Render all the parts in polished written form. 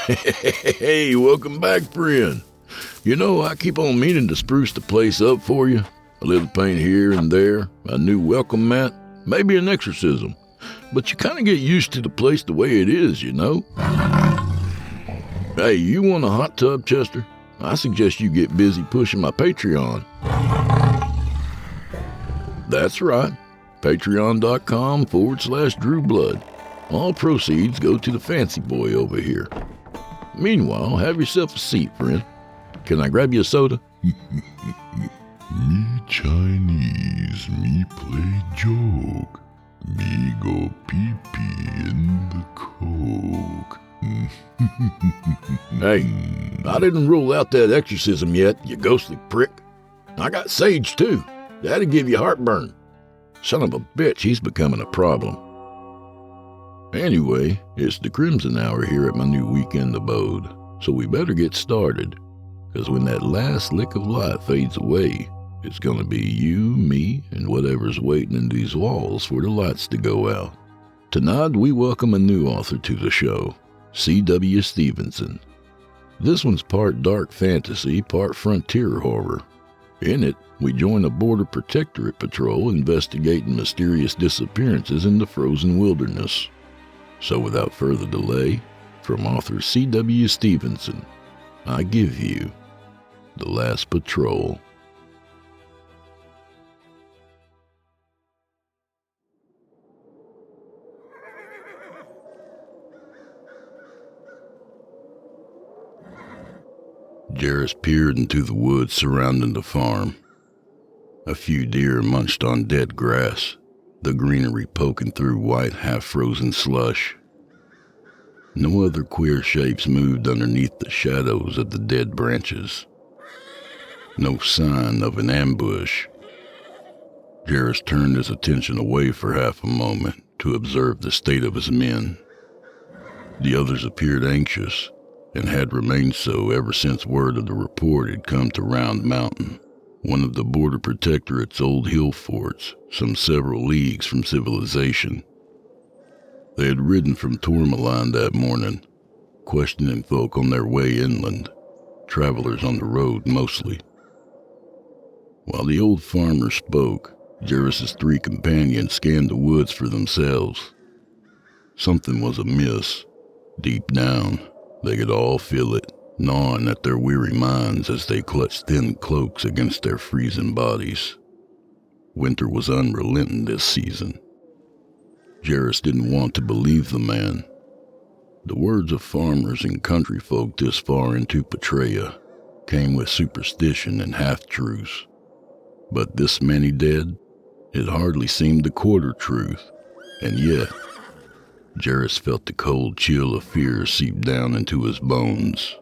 Hey, welcome back, friend. You know, I keep on meaning to spruce the place up for you. A little paint here and there, a new welcome mat, maybe an exorcism. But you kind of get used to the place the way it is, you know? Hey, you want a hot tub, Chester? I suggest you get busy pushing my Patreon. That's right. Patreon.com/drewblood. All proceeds go to the fancy boy over here. Meanwhile, have yourself a seat, friend. Can I grab you a soda? Me Chinese, me play joke. Me go pee-pee in the coke. Hey, I didn't rule out that exorcism yet, you ghostly prick. I got sage, too. That'd give you heartburn. Son of a bitch, he's becoming a problem. Anyway, it's the Crimson Hour here at my new weekend abode, so we better get started, because when that last lick of light fades away, it's gonna be you, me, and whatever's waiting in these walls for the lights to go out. Tonight, we welcome a new author to the show, C.W. Stevenson. This one's part dark fantasy, part frontier horror. In it, we join a border protectorate patrol investigating mysterious disappearances in the frozen wilderness. So without further delay, from author C.W. Stevenson, I give you The Last Patrol. Jarus peered into the woods surrounding the farm. A few deer munched on dead grass, the greenery poking through white, half-frozen slush. No other queer shapes moved underneath the shadows of the dead branches. No sign of an ambush. Jarus turned his attention away for half a moment to observe the state of his men. The others appeared anxious, and had remained so ever since word of the report had come to Round Mountain, one of the Border Protectorate's old hill forts, some several leagues from civilization. They had ridden from Tourmaline that morning, questioning folk on their way inland, travelers on the road mostly. While the old farmer spoke, Jarus's three companions scanned the woods for themselves. Something was amiss. Deep down, they could all feel it, gnawing at their weary minds as they clutched thin cloaks against their freezing bodies. Winter was unrelenting this season. Jarus didn't want to believe the man. The words of farmers and country folk this far into Petrea came with superstition and half-truths. But this many dead, it hardly seemed a quarter truth, and yet Jarus felt the cold chill of fear seep down into his bones.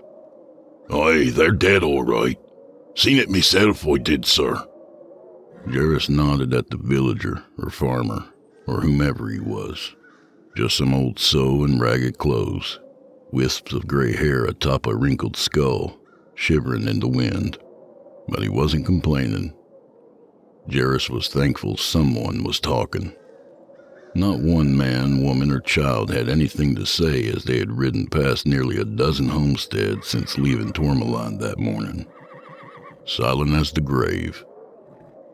Aye, they're dead all right. Seen it myself, I did, sir. Jarus nodded at the villager, or farmer, or whomever he was. Just some old sew in ragged clothes, wisps of gray hair atop a wrinkled skull, shivering in the wind. But he wasn't complaining. Jarus was thankful someone was talking. Not one man, woman, or child had anything to say as they had ridden past nearly a dozen homesteads since leaving Tourmaline that morning. Silent as the grave.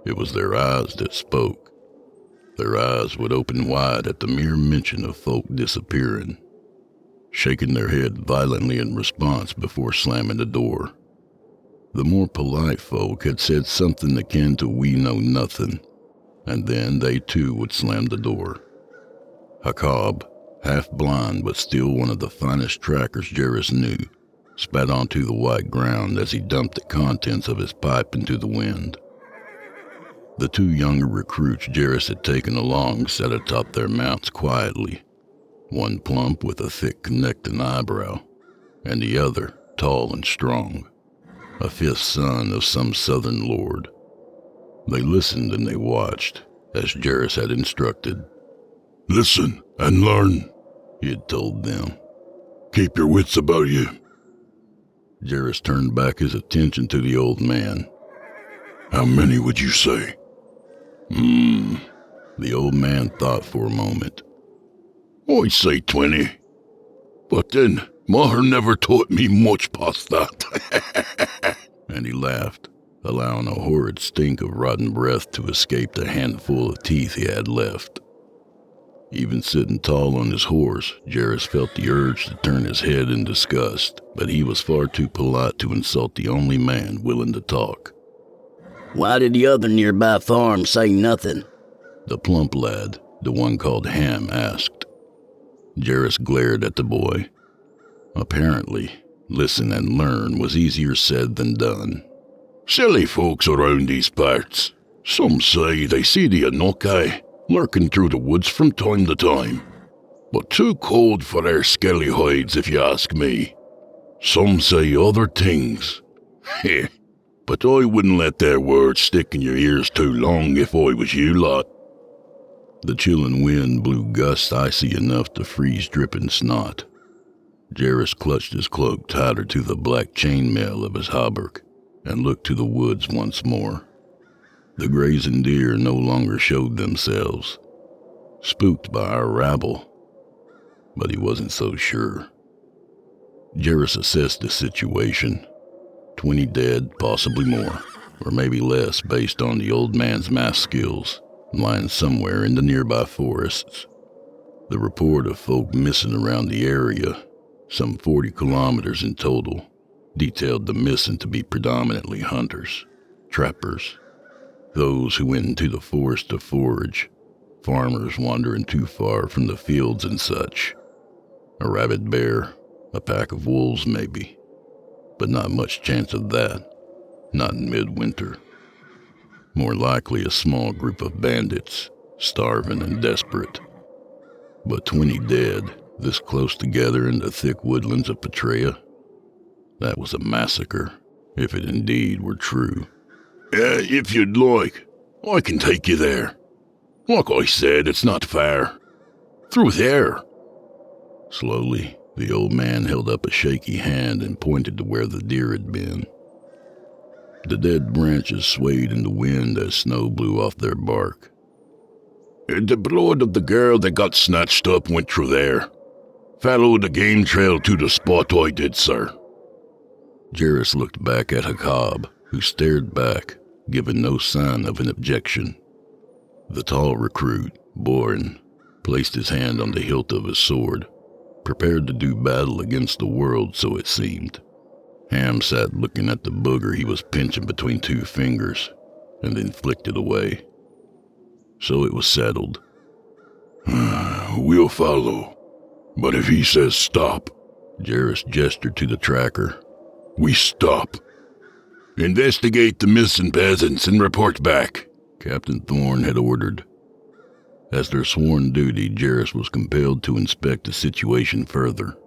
It was their eyes that spoke. Their eyes would open wide at the mere mention of folk disappearing, shaking their head violently in response before slamming the door. The more polite folk had said something akin to "we know nothing," and then they too would slam the door. Hakob, half blind but still one of the finest trackers Jarus knew, spat onto the white ground as he dumped the contents of his pipe into the wind. The two younger recruits Jarus had taken along sat atop their mounts quietly, one plump with a thick connecting eyebrow, and the other tall and strong, a fifth son of some southern lord. They listened and they watched, as Jarus had instructed. Listen and learn, he had told them. Keep your wits about you. Jarus turned back his attention to the old man. How many would you say? The old man thought for a moment. I say 20. But then, Mother never taught me much past that. And he laughed, allowing a horrid stink of rotten breath to escape the handful of teeth he had left. Even sitting tall on his horse, Jarus felt the urge to turn his head in disgust, but he was far too polite to insult the only man willing to talk. Why did the other nearby farm say nothing? The plump lad, the one called Ham, asked. Jarus glared at the boy. Apparently, listen and learn was easier said than done. Silly folks around these parts. Some say they see the Enokai lurking through the woods from time to time, but too cold for their skelly hides if you ask me. Some say other things. But I wouldn't let their words stick in your ears too long if I was you lot. The chilling wind blew gusts icy enough to freeze dripping snot. Jarus clutched his cloak tighter to the black chainmail of his hauberk and looked to the woods once more. The grazing deer no longer showed themselves, spooked by our rabble, but he wasn't so sure. Jarus assessed the situation. 20 dead, possibly more, or maybe less based on the old man's math skills, lying somewhere in the nearby forests. The report of folk missing around the area, some 40 kilometers in total, detailed the missing to be predominantly hunters, trappers, those who went into the forest to forage, farmers wandering too far from the fields and such. A rabid bear, a pack of wolves maybe, but not much chance of that, not in midwinter. More likely a small group of bandits, starving and desperate. But 20 dead, this close together in the thick woodlands of Petrea? That was a massacre, if it indeed were true. If you'd like, I can take you there. Like I said, it's not far. Through there. Slowly, the old man held up a shaky hand and pointed to where the deer had been. The dead branches swayed in the wind as snow blew off their bark. The blood of the girl that got snatched up went through there. Followed the game trail to the spot I did, sir. Jarus looked back at Hakab, who stared back, giving no sign of an objection. The tall recruit, Boren, placed his hand on the hilt of his sword, prepared to do battle against the world, so it seemed. Ham sat looking at the booger he was pinching between two fingers, and then flicked it away. So it was settled. We'll follow. But if he says stop, Jarus gestured to the tracker, we stop. Investigate the missing peasants and report back, Captain Thorne had ordered. As their sworn duty, Jarus was compelled to inspect the situation further.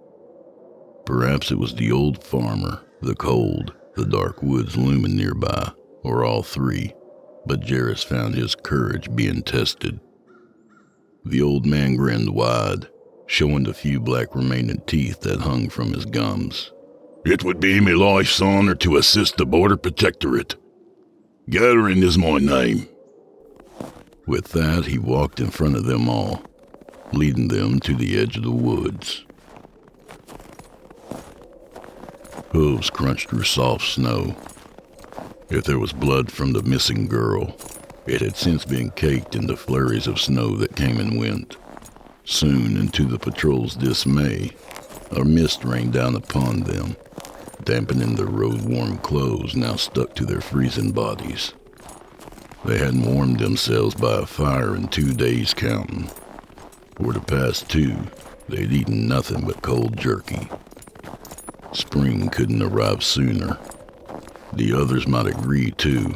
Perhaps it was the old farmer, the cold, the dark woods looming nearby, or all three, but Jarus found his courage being tested. The old man grinned wide, showing the few black remaining teeth that hung from his gums. It would be me life's honor to assist the Border Protectorate. Gathering is my name. With that, he walked in front of them all, leading them to the edge of the woods. Hooves crunched through soft snow. If there was blood from the missing girl, it had since been caked in the flurries of snow that came and went. Soon, and to the patrol's dismay, a mist rained down upon them, dampening their road-worn clothes now stuck to their freezing bodies. They hadn't warmed themselves by a fire in 2 days counting. For the past 2, they'd eaten nothing but cold jerky. Spring couldn't arrive sooner. The others might agree, too.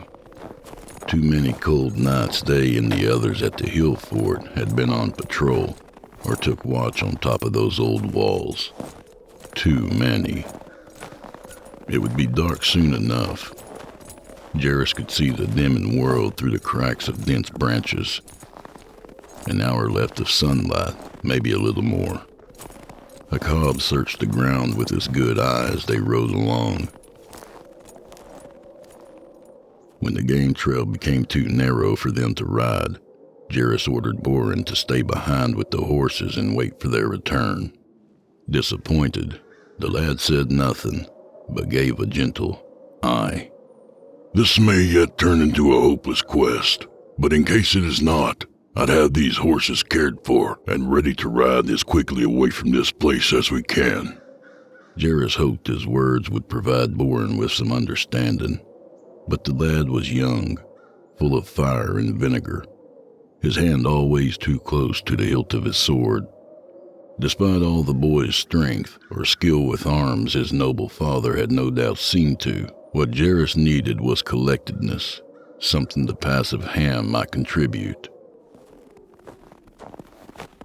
Too many cold nights they and the others at the hill fort had been on patrol or took watch on top of those old walls. Too many. It would be dark soon enough. Jarus could see the dimming world through the cracks of dense branches. An hour left of sunlight, maybe a little more. Hakab searched the ground with his good eye as they rode along. When the game trail became too narrow for them to ride, Jarus ordered Boren to stay behind with the horses and wait for their return. Disappointed, The lad said nothing, but gave a gentle aye. This may yet turn into a hopeless quest, but in case it is not, I'd have these horses cared for and ready to ride as quickly away from this place as we can. Jarus hoped his words would provide Boren with some understanding, but the lad was young, full of fire and vinegar, his hand always too close to the hilt of his sword. Despite all the boy's strength or skill with arms his noble father had no doubt seen to, what Jarus needed was collectedness, something the passive Ham might contribute.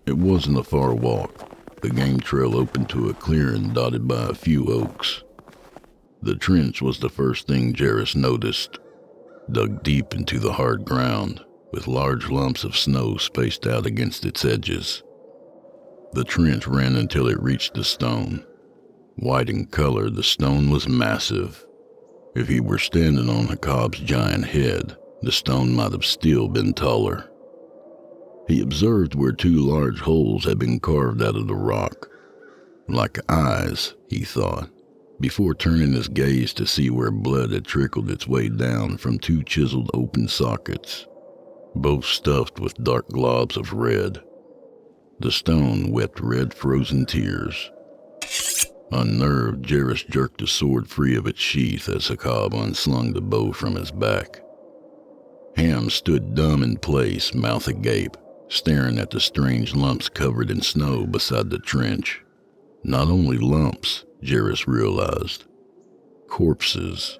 It wasn't a far walk. The game trail opened to a clearing dotted by a few oaks. The trench was the first thing Jarus noticed, dug deep into the hard ground, with large lumps of snow spaced out against its edges. The trench ran until it reached the stone. White in color, the stone was massive. If he were standing on Hakab's giant head, the stone might have still been taller. He observed where two large holes had been carved out of the rock. Like eyes, he thought, before turning his gaze to see where blood had trickled its way down from two chiseled open sockets, both stuffed with dark globs of red. The stone wept red frozen tears. Unnerved, Jarus jerked the sword free of its sheath as Hakab unslung the bow from his back. Ham stood dumb in place, mouth agape, staring at the strange lumps covered in snow beside the trench. Not only lumps, Jarus realized. Corpses.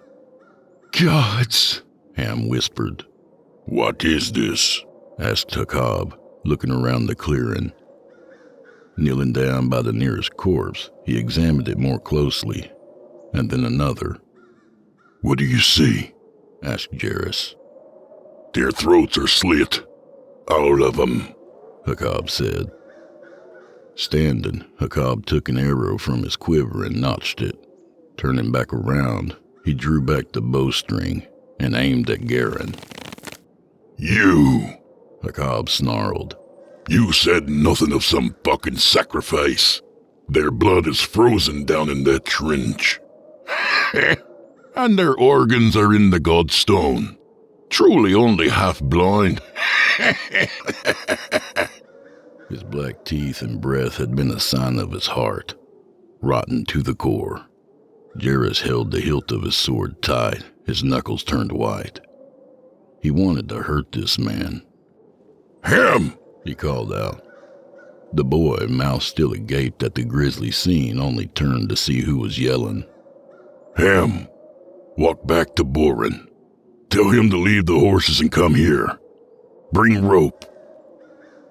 Gods, Ham whispered. What is this? Asked Hakab, looking around the clearing. Kneeling down by the nearest corpse, he examined it more closely, and then another. What do you see? Asked Jarus. Their throats are slit. All of them, Hakab said. Standing, Hakab took an arrow from his quiver and notched it. Turning back around, he drew back the bowstring and aimed at Garen. You, Hakab snarled. You said nothing of some fucking sacrifice. Their blood is frozen down in that trench. And their organs are in the Godstone. Truly only half blind. His black teeth and breath had been a sign of his heart, rotten to the core. Jarus held the hilt of his sword tight, his knuckles turned white. He wanted to hurt this man. Ham! He called out. The boy, mouth still agape at the grisly scene, only turned to see who was yelling. Ham, walk back to Boren. Tell him to leave the horses and come here. Bring rope.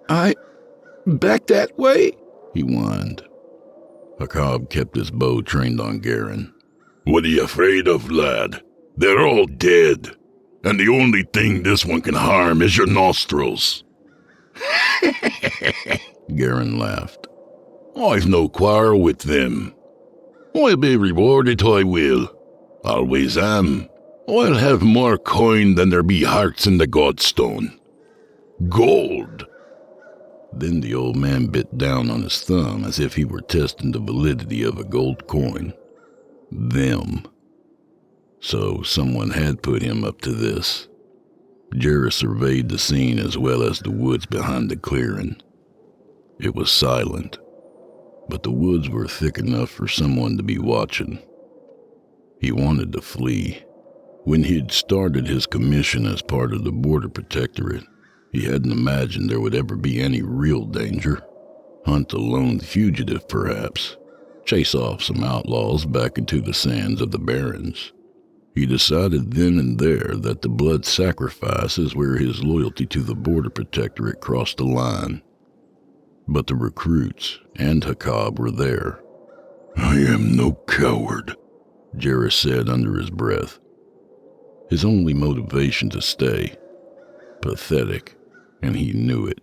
Back that way? He whined. Hakab kept his bow trained on Garen. What are you afraid of, lad? They're all dead. And the only thing this one can harm is your nostrils. Garen laughed. I've no quarrel with them. I'll be rewarded, I will. Always am. I'll have more coin than there be hearts in the Godstone. Gold. Then the old man bit down on his thumb as if he were testing the validity of a gold coin. Them. So someone had put him up to this. Jarus surveyed the scene as well as the woods behind the clearing. It was silent, but the woods were thick enough for someone to be watching. He wanted to flee. When he'd started his commission as part of the Border Protectorate, he hadn't imagined there would ever be any real danger. Hunt a lone fugitive, perhaps. Chase off some outlaws back into the sands of the Barrens. He decided then and there that the blood sacrifice is where his loyalty to the Border Protectorate crossed the line. But the recruits and Hakab were there. I am no coward, Jarus said under his breath. His only motivation to stay. Pathetic, and he knew it.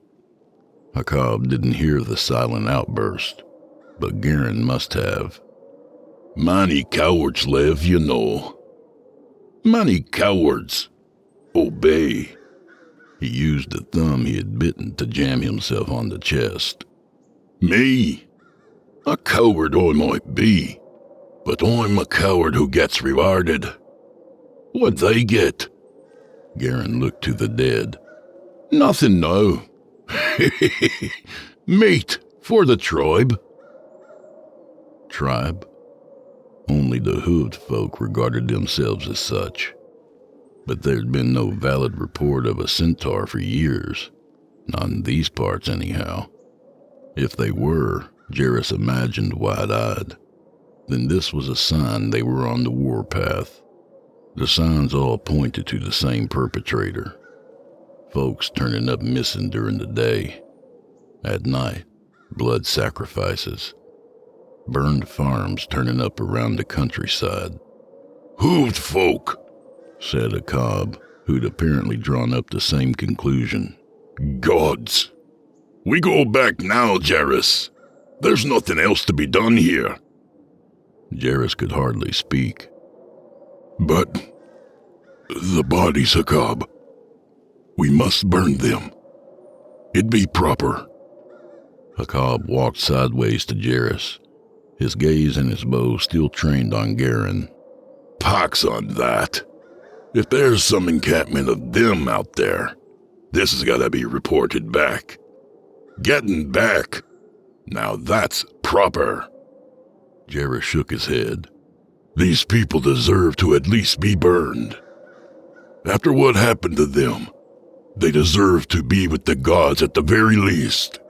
Hakab didn't hear the silent outburst, but Garen must have. Many cowards live, you know. Many cowards obey. He used the thumb he had bitten to jam himself on the chest. Me? A coward I might be, But I'm a coward who gets rewarded. What'd they get? Garen looked to the dead. Nothing now. Meat for the tribe. Tribe? Only the hooved folk regarded themselves as such. But there'd been no valid report of a centaur for years. Not in these parts, anyhow. If they were, Jarus imagined wide-eyed. Then this was a sign they were on the warpath. The signs all pointed to the same perpetrator. Folks turning up missing during the day. At night, blood sacrifices. Burned farms turning up around the countryside. Hooved folk, said a cob, who'd apparently drawn up the same conclusion. Gods. We go back now, Jarus. There's nothing else to be done here. Jarus could hardly speak. But the bodies, Hakab. We must burn them. It'd be proper. Hakab walked sideways to Jarus, his gaze and his bow still trained on Garen. Pox on that. If there's some encampment of them out there, this has got to be reported back. Getting back. Now that's proper. Jarus shook his head. These people deserve to at least be burned. After what happened to them, they deserve to be with the gods at the very least.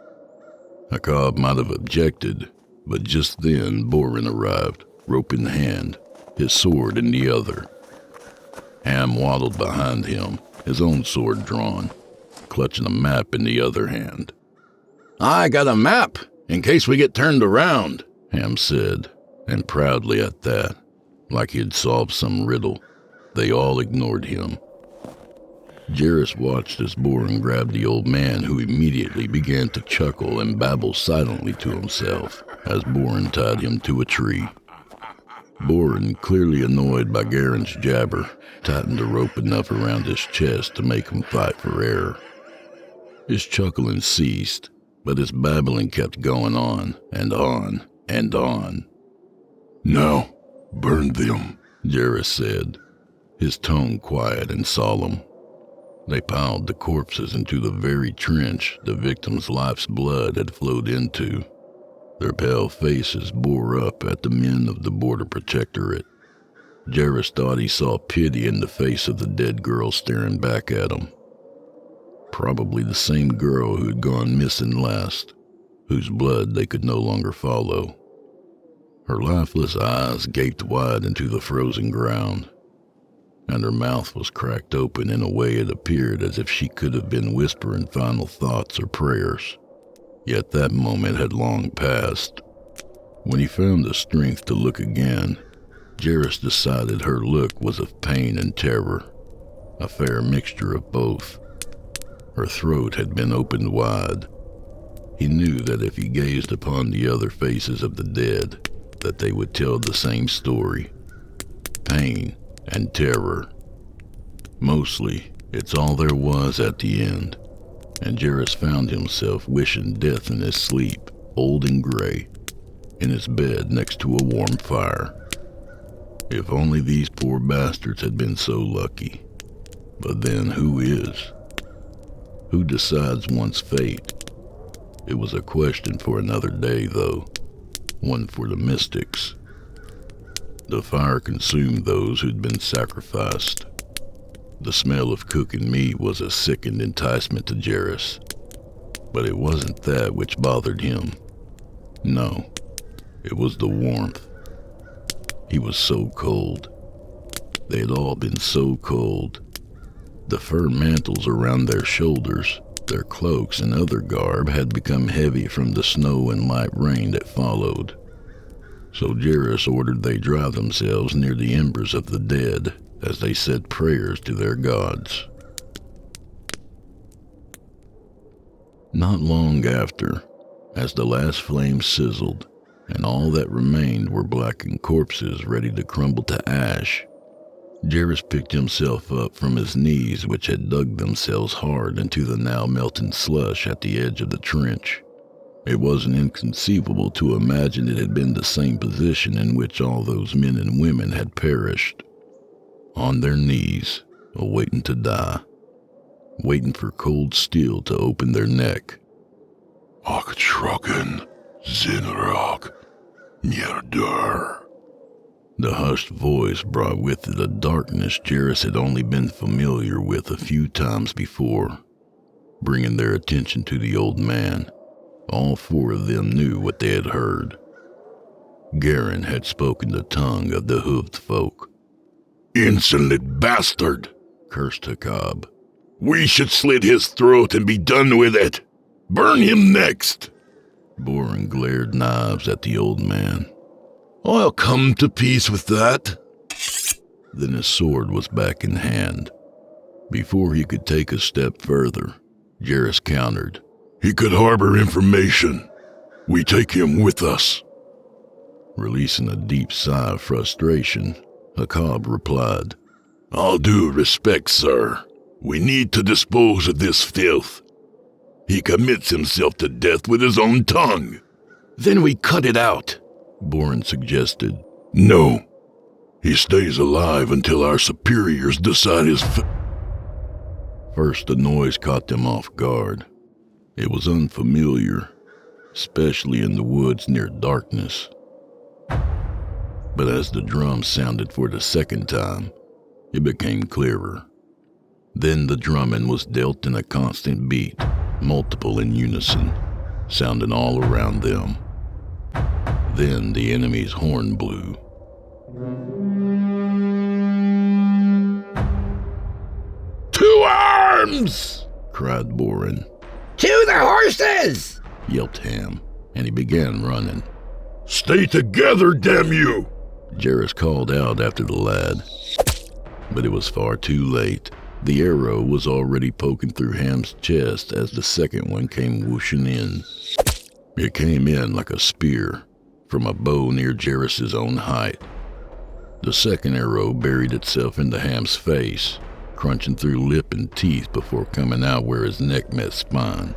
Hakab might have objected, but just then Borin arrived, rope in hand, his sword in the other. Ham waddled behind him, his own sword drawn, clutching a map in the other hand. I got a map, in case we get turned around, Ham said, and proudly at that, like he had solved some riddle. They all ignored him. Jarus watched as Borin grabbed the old man, who immediately began to chuckle and babble silently to himself as Borin tied him to a tree. Borin, clearly annoyed by Garen's jabber, tightened the rope enough around his chest to make him fight for air. His chuckling ceased, but his babbling kept going on and on and on. Now, burn them, Jarus said, his tone quiet and solemn. They piled the corpses into the very trench the victim's life's blood had flowed into. Their pale faces bore up at the men of the Border Protectorate. Jarus thought he saw pity in the face of the dead girl staring back at him. Probably the same girl who'd gone missing last, whose blood they could no longer follow. Her lifeless eyes gaped wide into the frozen ground, and her mouth was cracked open in a way it appeared as if she could have been whispering final thoughts or prayers. Yet that moment had long passed. When he found the strength to look again, Jarus decided her look was of pain and terror, a fair mixture of both. Her throat had been opened wide. He knew that if he gazed upon the other faces of the dead, that they would tell the same story. Pain and terror. Mostly, it's all there was at the end, and Jarus found himself wishing death in his sleep, old and gray, in his bed next to a warm fire. If only these poor bastards had been so lucky. But then who is? Who decides one's fate? It was a question for another day, though, one for the mystics. The fire consumed those who'd been sacrificed. The smell of cooking meat was a sickened enticement to Jarus, but it wasn't that which bothered him. No, it was the warmth. He was so cold. They had all been so cold. The fur mantles around their shoulders, their cloaks and other garb had become heavy from the snow and light rain that followed. So Jarus ordered they dry themselves near the embers of the dead as they said prayers to their gods. Not long after, as the last flame sizzled and all that remained were blackened corpses ready to crumble to ash, Jarus picked himself up from his knees, which had dug themselves hard into the now melting slush at the edge of the trench, It wasn't inconceivable to imagine it had been the same position in which all those men and women had perished. On their knees, awaiting to die. Waiting for cold steel to open their neck. Aktrogen, Zinrog, Mierder. The hushed voice brought with it a darkness Jarus had only been familiar with a few times before, bringing their attention to the old man. All four of them knew what they had heard. Garen had spoken the tongue of the hooved folk. Insolent bastard, cursed Hakab. We should slit his throat and be done with it. Burn him next. Boren glared knives at the old man. I'll come to peace with that. Then his sword was back in hand. Before he could take a step further, Jarus countered. He could harbor information. We take him with us. Releasing a deep sigh of frustration, Hakab replied, All due respect, sir. We need to dispose of this filth. He commits himself to death with his own tongue. Then we cut it out, Boren suggested. No. He stays alive until our superiors decide his First, the noise caught them off guard. It was unfamiliar, especially in the woods near darkness. But as the drum sounded for the second time, it became clearer. Then the drumming was dealt in a constant beat, multiple in unison, sounding all around them. Then the enemy's horn blew. To arms! Cried Boren. To the horses! Yelped Ham, and he began running. Stay together, damn you! Jarus called out after the lad. But it was far too late. The arrow was already poking through Ham's chest as the second one came whooshing in. It came in like a spear, from a bow near Jarus's own height. The second arrow buried itself into Ham's face, crunching through lip and teeth before coming out where his neck met spine.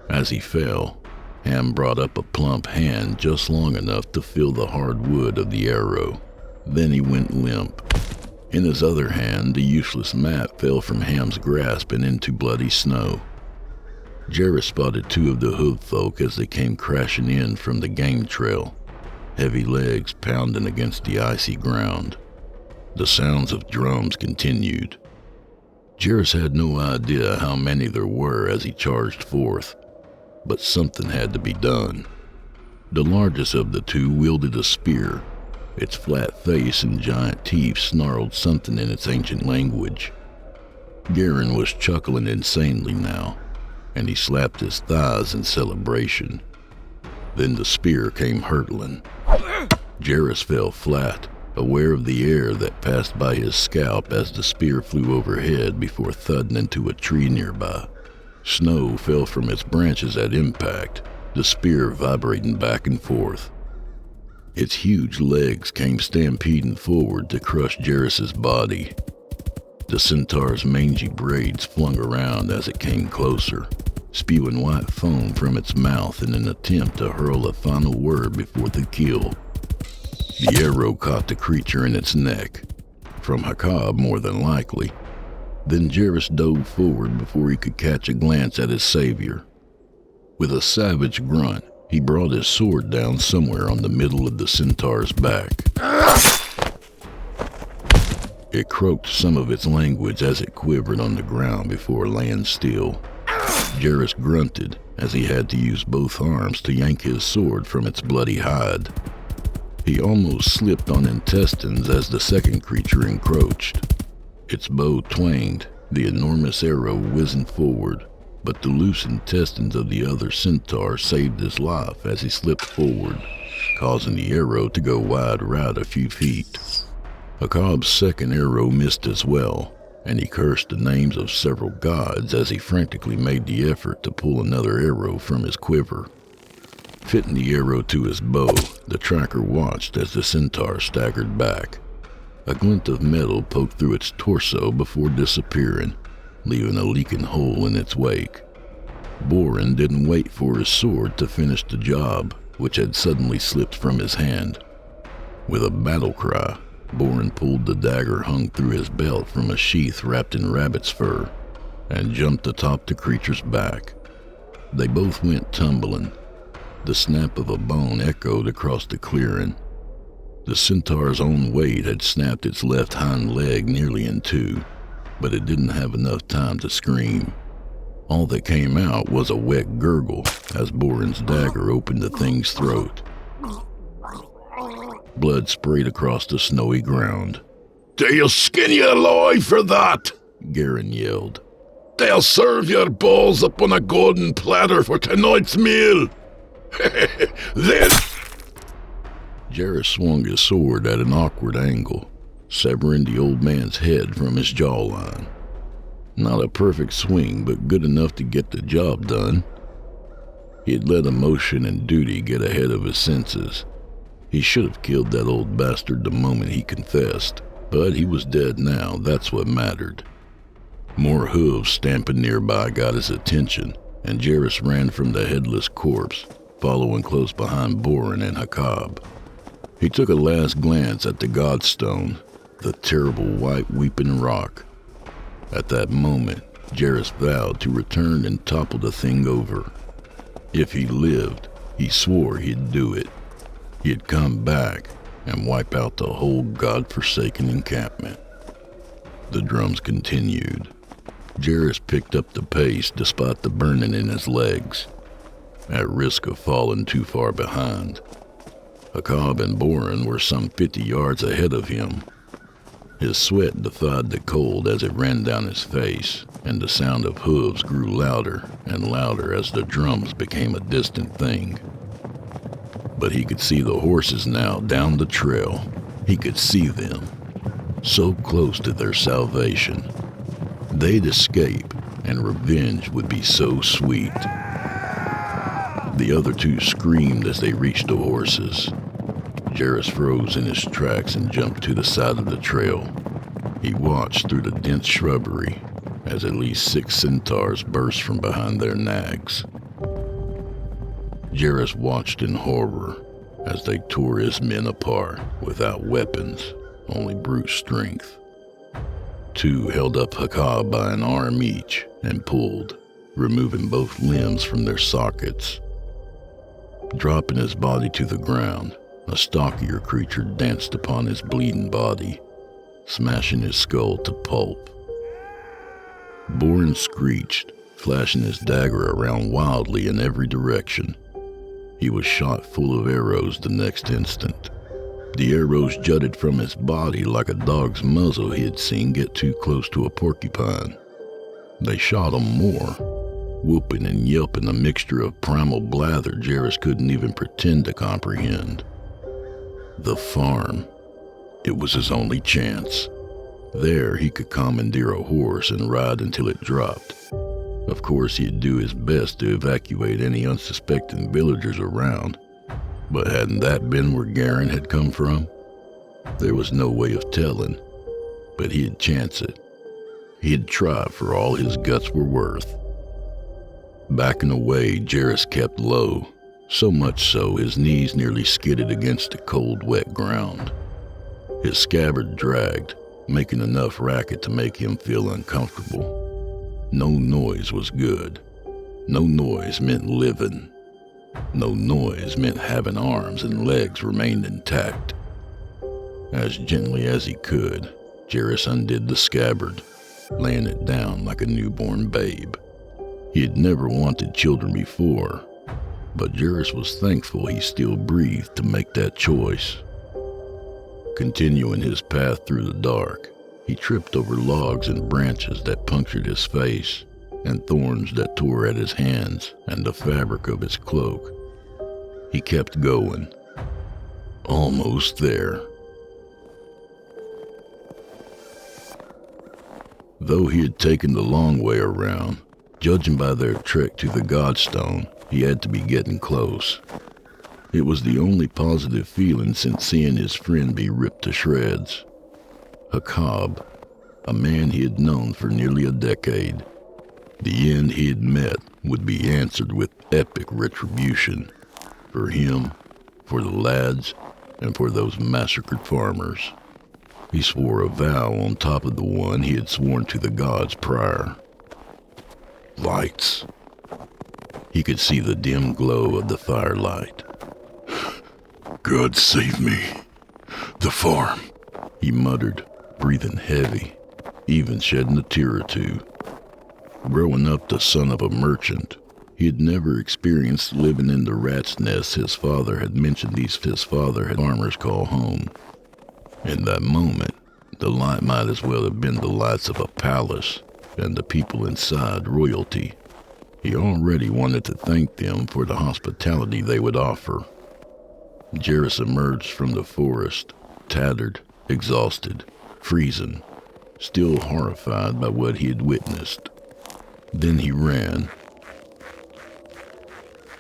As he fell, Ham brought up a plump hand just long enough to feel the hard wood of the arrow. Then he went limp. In his other hand, the useless mat fell from Ham's grasp and into bloody snow. Jarus spotted two of the hooved folk as they came crashing in from the game trail, heavy legs pounding against the icy ground. The sounds of drums continued. Jarus had no idea how many there were as he charged forth, but something had to be done. The largest of the two wielded a spear. Its flat face and giant teeth snarled something in its ancient language. Garen was chuckling insanely now, and he slapped his thighs in celebration. Then the spear came hurtling. Jarus fell flat, aware of the air that passed by his scalp as the spear flew overhead before thudding into a tree nearby. Snow fell from its branches at impact, the spear vibrating back and forth. Its huge legs came stampeding forward to crush Jarus's body. The centaur's mangy braids flung around as it came closer, spewing white foam from its mouth in an attempt to hurl a final word before the kill. The arrow caught the creature in its neck, from Hakab more than likely. Then Jarus dove forward before he could catch a glance at his savior. With a savage grunt, he brought his sword down somewhere on the middle of the centaur's back. It croaked some of its language as it quivered on the ground before laying still. Jarus grunted as he had to use both arms to yank his sword from its bloody hide. He almost slipped on intestines as the second creature encroached. Its bow twanged, the enormous arrow whizzing forward, but the loose intestines of the other centaur saved his life as he slipped forward, causing the arrow to go wide right a few feet. Hakab's second arrow missed as well, and he cursed the names of several gods as he frantically made the effort to pull another arrow from his quiver. Fitting the arrow to his bow, the tracker watched as the centaur staggered back. A glint of metal poked through its torso before disappearing, leaving a leaking hole in its wake. Boren didn't wait for his sword to finish the job, which had suddenly slipped from his hand. With a battle cry, Boren pulled the dagger hung through his belt from a sheath wrapped in rabbit's fur and jumped atop the creature's back. They both went tumbling. The snap of a bone echoed across the clearing. The centaur's own weight had snapped its left hind leg nearly in two, but it didn't have enough time to scream. All that came out was a wet gurgle as Boren's dagger opened the thing's throat. Blood sprayed across the snowy ground. "They'll skin you alive for that!" Garen yelled. "They'll serve your balls up on a golden platter for tonight's meal!" Then Jarus swung his sword at an awkward angle, severing the old man's head from his jawline. Not a perfect swing, but good enough to get the job done. He had let emotion and duty get ahead of his senses. He should have killed that old bastard the moment he confessed, but he was dead now, that's what mattered. More hooves stamping nearby got his attention, and Jarus ran from the headless corpse, following close behind Boren and Hakab. He took a last glance at the Godstone, the terrible white weeping rock. At that moment, Jarus vowed to return and topple the thing over. If he lived, he swore he'd do it. He'd come back and wipe out the whole godforsaken encampment. The drums continued. Jarus picked up the pace despite the burning in his legs, at risk of falling too far behind. Hakab and Boren were some 50 yards ahead of him. His sweat defied the cold as it ran down his face, and the sound of hooves grew louder and louder as the drums became a distant thing. But he could see the horses now down the trail. He could see them, so close to their salvation. They'd escape, and revenge would be so sweet. The other two screamed as they reached the horses. Jarus froze in his tracks and jumped to the side of the trail. He watched through the dense shrubbery as at least 6 centaurs burst from behind their nags. Jarus watched in horror as they tore his men apart without weapons, only brute strength. 2 held up Hakab by an arm each and pulled, removing both limbs from their sockets. Dropping his body to the ground, a stockier creature danced upon his bleeding body, smashing his skull to pulp. Boren screeched, flashing his dagger around wildly in every direction. He was shot full of arrows the next instant. The arrows jutted from his body like a dog's muzzle he had seen get too close to a porcupine. They shot him more, whooping and yelping a mixture of primal blather Jarus couldn't even pretend to comprehend. The farm. It was his only chance. There he could commandeer a horse and ride until it dropped. Of course, he'd do his best to evacuate any unsuspecting villagers around, but hadn't that been where Garen had come from? There was no way of telling, but he'd chance it. He'd try for all his guts were worth. Backing away, Jarus kept low, so much so his knees nearly skidded against the cold, wet ground. His scabbard dragged, making enough racket to make him feel uncomfortable. No noise was good. No noise meant living. No noise meant having arms and legs remained intact. As gently as he could, Jarus undid the scabbard, laying it down like a newborn babe. He had never wanted children before, but Jarus was thankful he still breathed to make that choice. Continuing his path through the dark, he tripped over logs and branches that punctured his face, and thorns that tore at his hands and the fabric of his cloak. He kept going. Almost there. Though he had taken the long way around, judging by their trek to the Godstone, he had to be getting close. It was the only positive feeling since seeing his friend be ripped to shreds. Hakab, a man he had known for nearly a decade. The end he had met would be answered with epic retribution. For him, for the lads, and for those massacred farmers. He swore a vow on top of the one he had sworn to the gods prior. Lights. He could see the dim glow of the firelight. God save me. The farm. He muttered, breathing heavy, even shedding a tear or two. Growing up the son of a merchant, he had never experienced living in the rat's nest his father had mentioned his father had farmers call home. In that moment, the light might as well have been the lights of a palace, and the people inside royalty. He already wanted to thank them for the hospitality they would offer. Jarus emerged from the forest, tattered, exhausted, freezing, still horrified by what he had witnessed. Then he ran.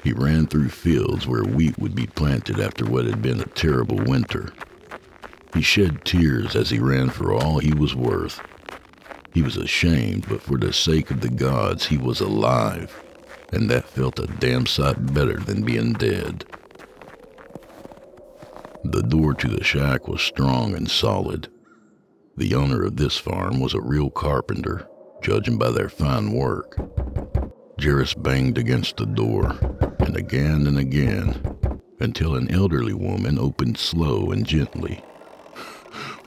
He ran through fields where wheat would be planted after what had been a terrible winter. He shed tears as he ran for all he was worth. He was ashamed, but for the sake of the gods, he was alive, and that felt a damn sight better than being dead. The door to the shack was strong and solid. The owner of this farm was a real carpenter, judging by their fine work. Jarus banged against the door, and again, until an elderly woman opened slow and gently.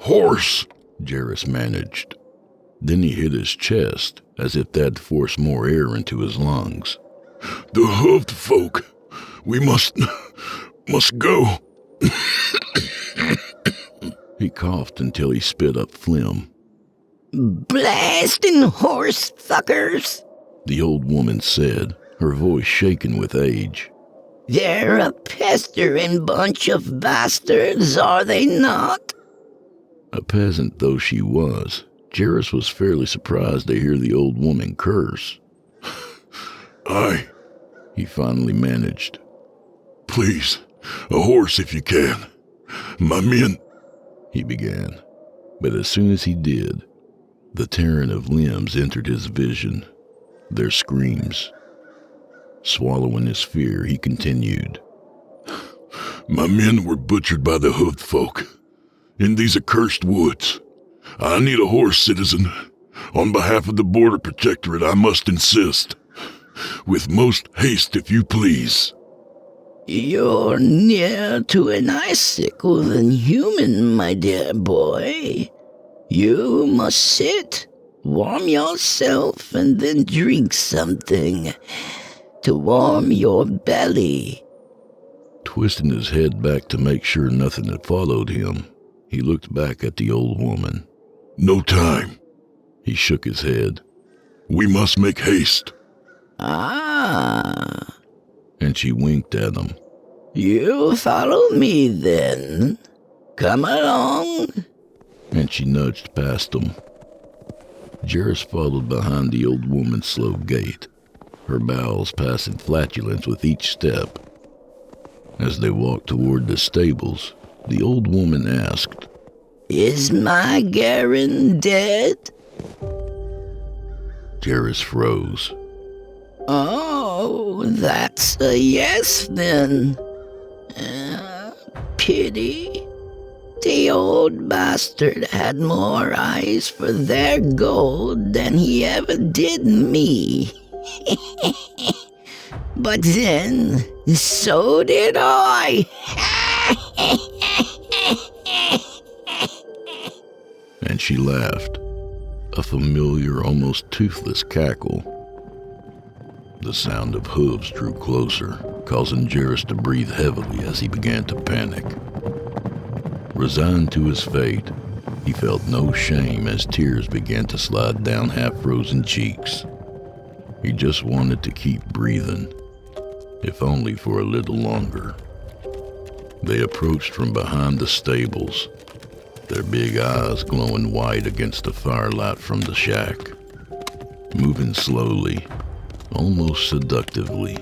Horse! Jarus managed. Then he hit his chest, as if that'd force more air into his lungs. The hoofed folk! We must go! He coughed until he spit up phlegm. Blasting horse fuckers! The old woman said, her voice shaken with age. They're a pestering bunch of bastards, are they not? A peasant though she was, Jarus was fairly surprised to hear the old woman curse. Aye, he finally managed. Please, a horse if you can. My men, he began. But as soon as he did, the tearing of limbs entered his vision, their screams. Swallowing his fear, he continued. My men were butchered by the hoofed folk in these accursed woods. I need a horse, citizen. On behalf of the Border Protectorate, I must insist. With most haste, if you please. You're nearer to an icicle than human, my dear boy. You must sit, warm yourself, and then drink something to warm your belly. Twisting his head back to make sure nothing had followed him, he looked back at the old woman. No time. He shook his head. We must make haste. Ah. And she winked at him. You follow me, then. Come along. And she nudged past him. Jarus followed behind the old woman's slow gait, her bowels passing flatulence with each step. As they walked toward the stables, the old woman asked, Is my Garen dead? Jarus froze. Oh, that's a yes, then. Pity. The old bastard had more eyes for their gold than he ever did me. But then, so did I. And she laughed, a familiar, almost toothless cackle. The sound of hooves drew closer, causing Jarus to breathe heavily as he began to panic. Resigned to his fate, he felt no shame as tears began to slide down half-frozen cheeks. He just wanted to keep breathing, if only for a little longer. They approached from behind the stables, their big eyes glowing white against the firelight from the shack. Moving slowly, almost seductively,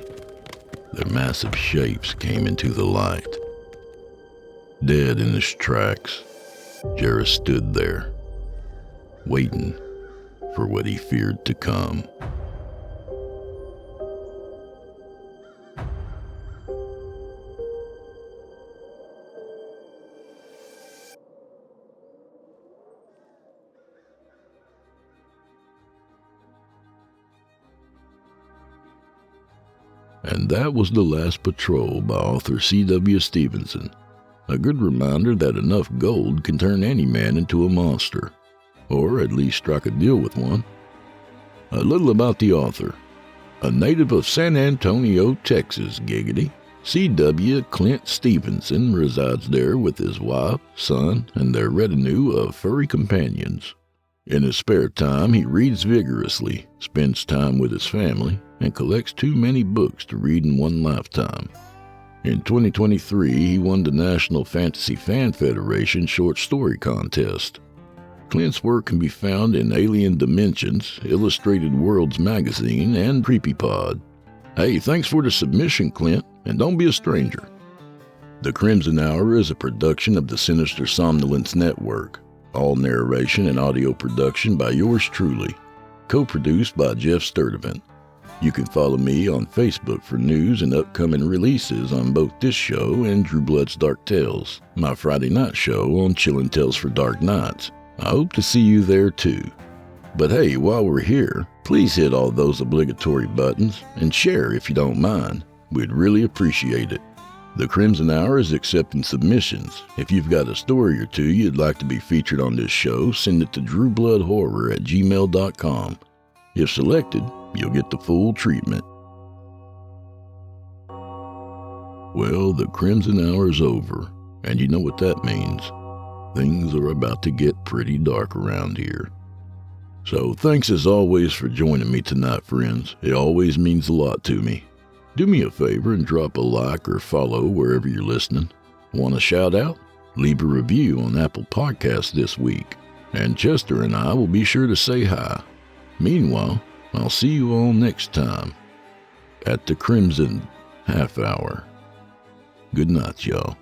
their massive shapes came into the light. Dead in his tracks, Jarus stood there, waiting for what he feared to come. And that was The Last Patrol by author C.W. Stevenson. A good reminder that enough gold can turn any man into a monster, or at least strike a deal with one. A little about the author. A native of San Antonio, Texas, giggity, C.W. Clint Stevenson resides there with his wife, son, and their retinue of furry companions. In his spare time, he reads vigorously, spends time with his family, and collects too many books to read in one lifetime. In 2023, he won the National Fantasy Fan Federation Short Story Contest. Clint's work can be found in Alien Dimensions, Illustrated Worlds Magazine, and CreepyPod. Hey, thanks for the submission, Clint, and don't be a stranger. The Crimson Hour is a production of the Sinister Somnolence Network. All narration and audio production by yours truly. Co-produced by Geoff Sturtevant. You can follow me on Facebook for news and upcoming releases on both this show and Drew Blood's Dark Tales, my Friday night show on Chillin' Tales for Dark Nights. I hope to see you there too. But hey, while we're here, please hit all those obligatory buttons and share if you don't mind. We'd really appreciate it. The Crimson Hour is accepting submissions. If you've got a story or two you'd like to be featured on this show, send it to drewbloodhorror@gmail.com. If selected, you'll get the full treatment. Well, the Crimson Hour is over, and you know what that means. Things are about to get pretty dark around here. So thanks as always for joining me tonight, friends. It always means a lot to me. Do me a favor and drop a like or follow wherever you're listening. Want a shout out? Leave a review on Apple Podcasts this week. And Chester and I will be sure to say hi. Meanwhile, I'll see you all next time at the Crimson Half Hour. Good night, y'all.